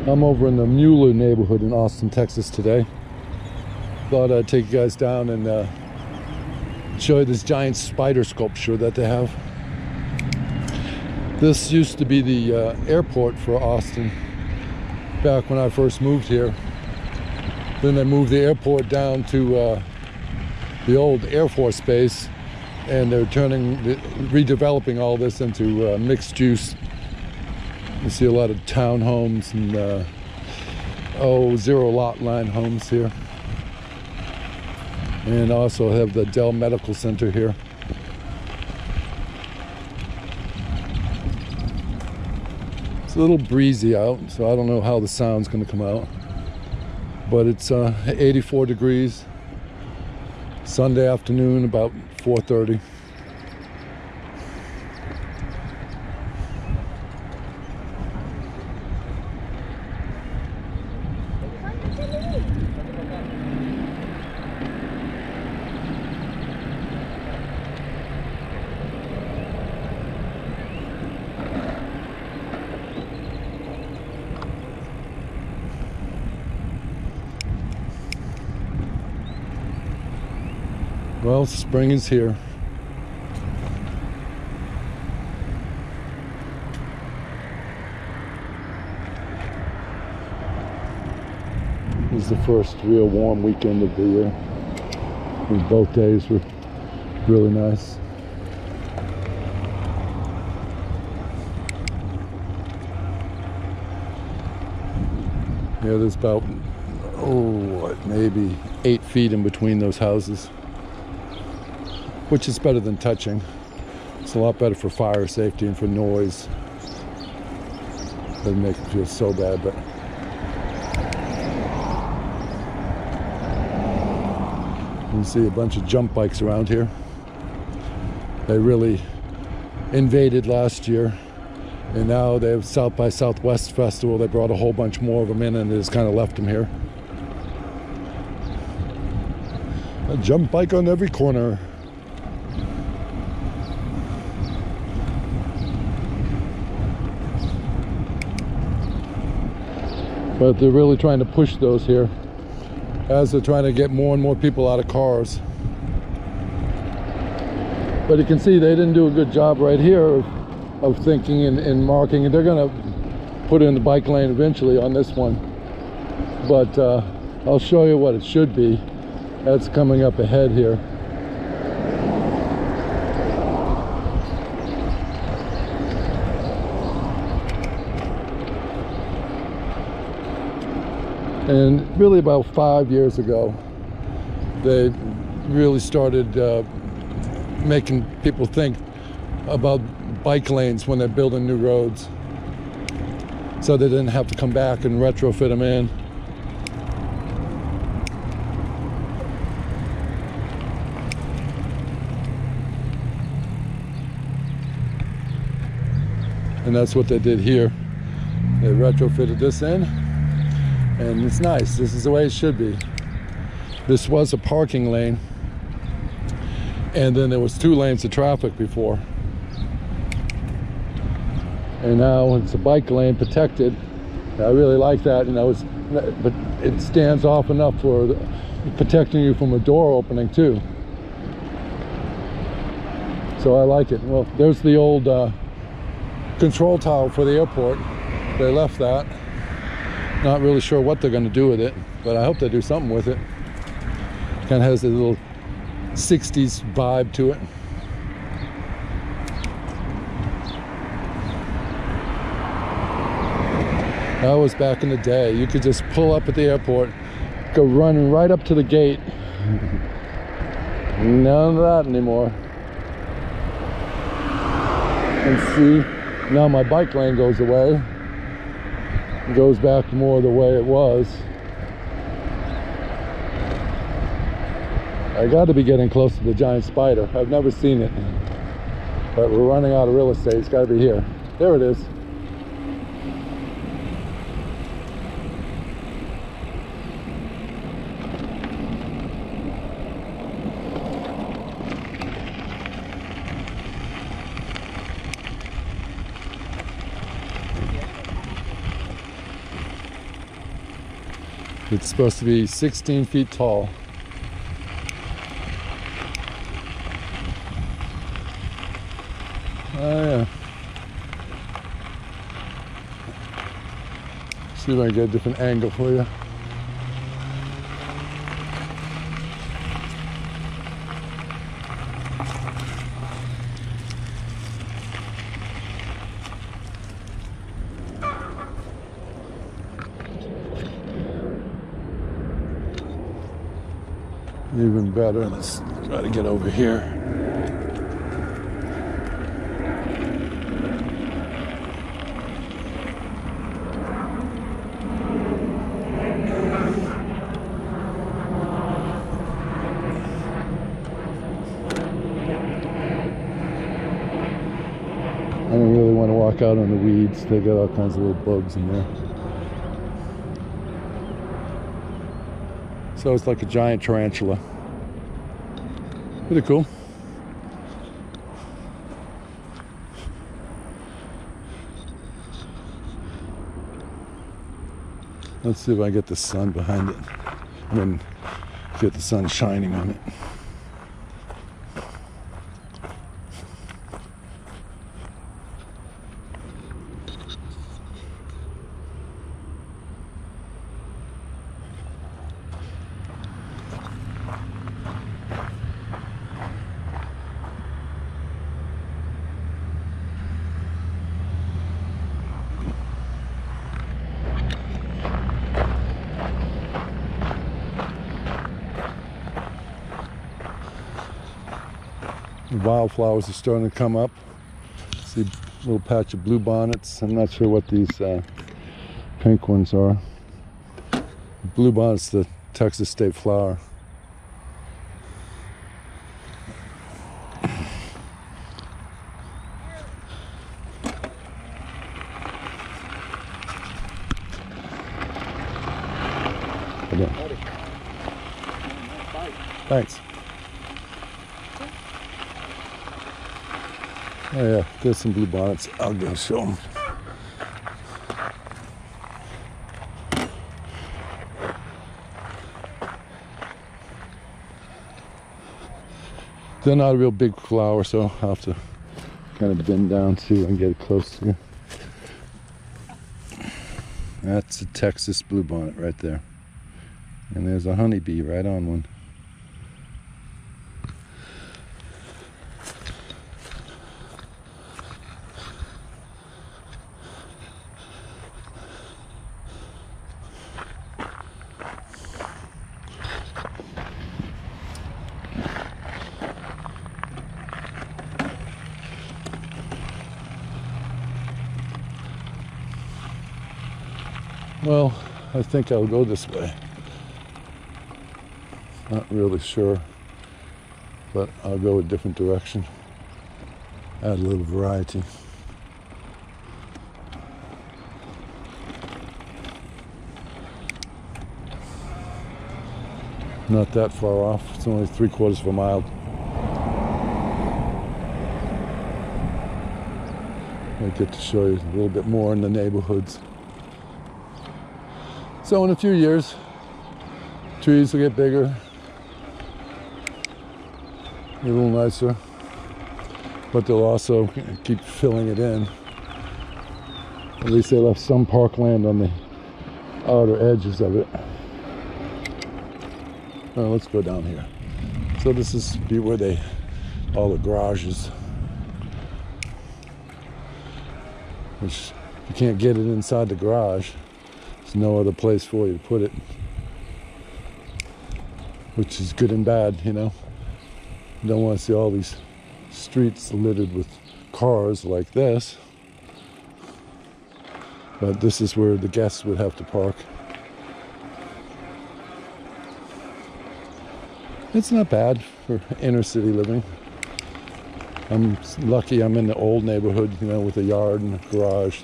I'm over in the Mueller neighborhood in Austin, Texas today. Thought I'd take you guys down and show you this giant spider sculpture that they have. This used to be the airport for Austin back when I first moved here. Then they moved the airport down to the old Air Force Base, and they're redeveloping all this into mixed use. You see a lot of townhomes and zero lot line homes here. And also have the Dell Medical Center here. It's a little breezy out, so I don't know how the sound's going to come out. But it's 84 degrees. Sunday afternoon, about 4:30. Well, spring is here. This is the first real warm weekend of the year. And both days were really nice. Yeah, there's about, maybe 8 feet in between those houses, which is better than touching. It's a lot better for fire safety and for noise. Doesn't make it feel so bad, but you see a bunch of jump bikes around here. They really invaded last year, and now they have South by Southwest Festival. They brought a whole bunch more of them in, and they just kind of left them here. A jump bike on every corner. But they're really trying to push those here as they're trying to get more and more people out of cars. But you can see they didn't do a good job right here of thinking and marking. And they're going to put in the bike lane eventually on this one. But I'll show you what it should be. That's coming up ahead here. And really about 5 years ago, they really started making people think about bike lanes when they're building new roads, so they didn't have to come back and retrofit them in. And that's what they did here. They retrofitted this in. And it's nice. This is the way it should be. This was a parking lane, and then there was 2 lanes of traffic before. And now it's a bike lane protected. I really like that, but it stands off enough for protecting you from a door opening too. So I like it. Well, there's the old control tower for the airport. They left that. Not really sure what they're going to do with it, but I hope they do something with it. Kind of has a little 60s vibe to it. That was back in the day. You could just pull up at the airport, go running right up to the gate. None of that anymore. And see, now my bike lane goes away. Goes back more the way it was. I got to be getting close to the giant spider. I've never seen it, but we're running out of real estate. It's got to be here. There it is. It's supposed to be 16 feet tall. Oh yeah. See if I can get a different angle for you. Even better. Let's try to get over here. I don't really want to walk out on the weeds. They got all kinds of little bugs in there. So it's like a giant tarantula. Pretty cool. Let's see if I get the sun behind it. I mean, get the sun shining on it. The wildflowers are starting to come up. See a little patch of blue bonnets. I'm not sure what these pink ones are. Blue bonnet's the Texas state flower. Thanks. Oh yeah, there's some blue bonnets. I'll go show them. They're not a real big flower, so I'll have to kind of bend down so I can get it close to you. That's a Texas bluebonnet right there. And there's a honeybee right on one. Well, I think I'll go this way. Not really sure, but I'll go a different direction. Add a little variety. Not that far off. It's only 3/4 of a mile. I get to show you a little bit more in the neighborhoods. So in a few years, trees will get bigger, a little nicer, but they'll also keep filling it in. At least they left some parkland on the outer edges of it. Well, let's go down here. So this is where all the garages, which you can't get it inside the garage. There's no other place for you to put it, which is good and bad, you know. You don't want to see all these streets littered with cars like this, but this is where the guests would have to park. It's not bad for inner city living. I'm lucky I'm in the old neighborhood, you know, with a yard and a garage,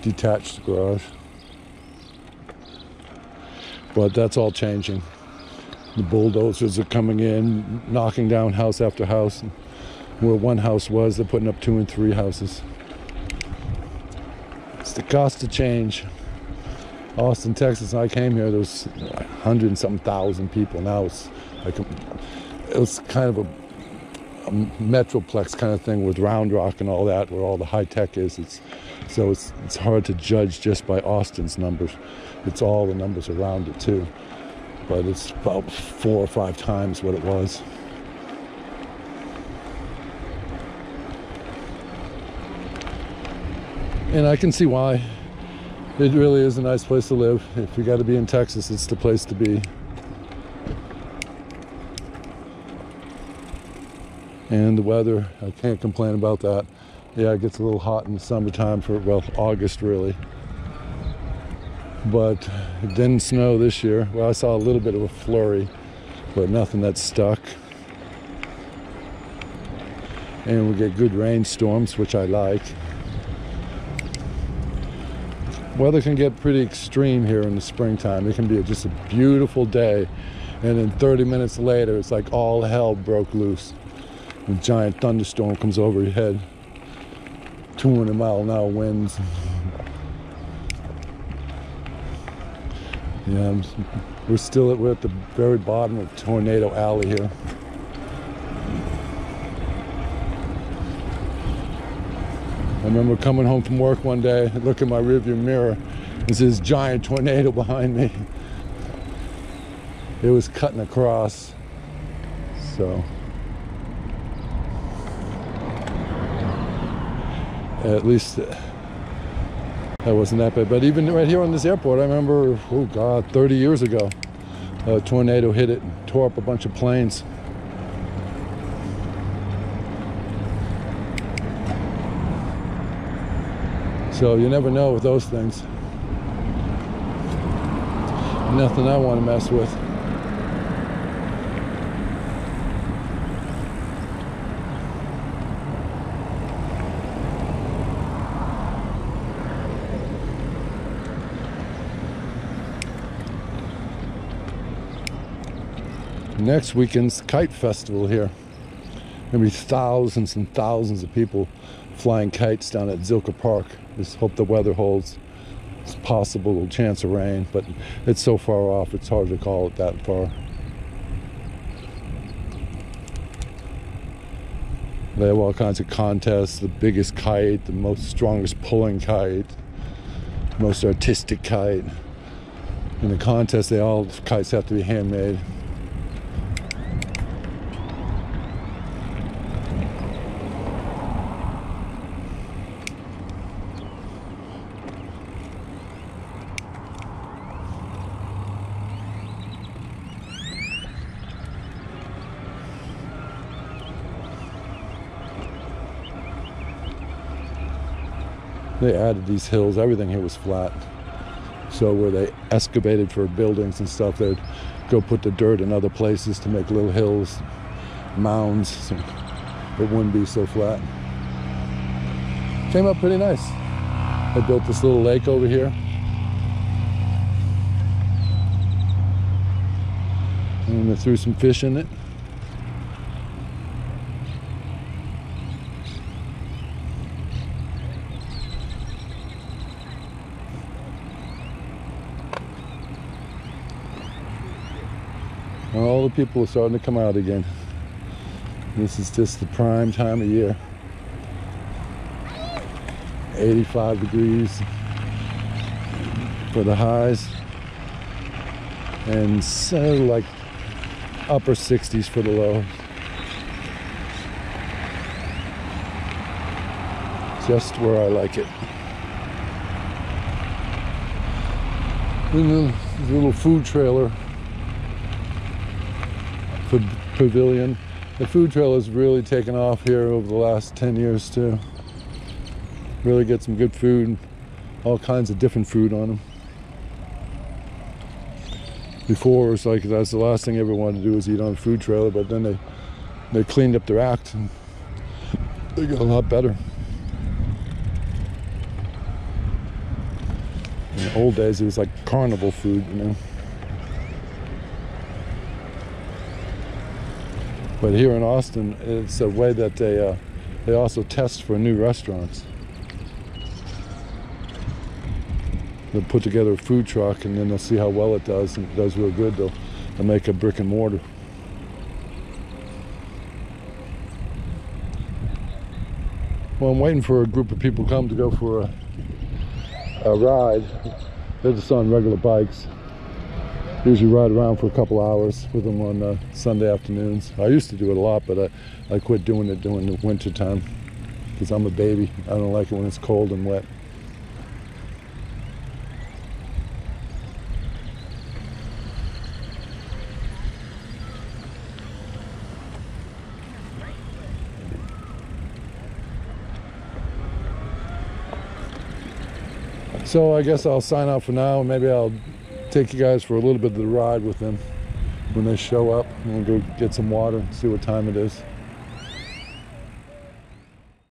detached garage. But that's all changing. The bulldozers are coming in, knocking down house after house. Where one house was, they're putting up 2 and 3 houses. It's the cost of change. Austin, Texas, and I came here, there was 100 and something thousand people. Now it's like it was kind of a metroplex kind of thing with Round Rock and all that, where all the high tech is. It's hard to judge just by Austin's numbers. It's all the numbers around it too, but it's about 4 or 5 times what it was. And I can see why. It really is a nice place to live. If you got to be in Texas, it's the place to be. And the weather, I can't complain about that. Yeah, it gets a little hot in the summertime for, well, August really. But it didn't snow this year. Well, I saw a little bit of a flurry, but nothing that stuck. And we get good rainstorms, which I like. Weather can get pretty extreme here in the springtime. It can be just a beautiful day, and then 30 minutes later, it's like all hell broke loose. A giant thunderstorm comes over your head, 200-mile-an-hour winds. Yeah, we're at the very bottom of Tornado Alley here. I remember coming home from work one day, look in my rearview mirror, there's this giant tornado behind me. It was cutting across, so. At least that wasn't that bad. But even right here on this airport, I remember, oh God, 30 years ago, a tornado hit it and tore up a bunch of planes. So you never know with those things. Nothing I want to mess with. Next weekend's Kite Festival here. There'll be thousands and thousands of people flying kites down at Zilker Park. Just hope the weather holds. It's possible a chance of rain, but it's so far off, it's hard to call it that far. They have all kinds of contests, the biggest kite, the most strongest pulling kite, most artistic kite. In the contest, all kites have to be handmade. They added these hills. Everything here was flat. So where they excavated for buildings and stuff, they'd go put the dirt in other places to make little hills, mounds, so it wouldn't be so flat. Came up pretty nice. They built this little lake over here. And they threw some fish in it. All the people are starting to come out again. This is just the prime time of year. 85 degrees for the highs, and so like upper 60s for the lows. Just where I like it. There's a little food trailer. Pavilion. The food trail has really taken off here over the last 10 years too. Really get some good food, all kinds of different food on them. Before it was like that's the last thing I ever wanted to do was eat on a food trailer, but then they cleaned up their act and they got a lot better. In the old days it was like carnival food, you know. But here in Austin, it's a way that they also test for new restaurants. they'll put together a food truck, and then they'll see how well it does. And if it does real good, they'll make a brick and mortar. Well, I'm waiting for a group of people to come to go for a ride. They're just on regular bikes. Usually ride around for a couple hours with them on Sunday afternoons. I used to do it a lot, but I quit doing it during the winter time because I'm a baby. I don't like it when it's cold and wet. So I guess I'll sign out for now. Maybe I'll take you guys for a little bit of the ride with them when they show up. I'm gonna go get some water and see what time it is.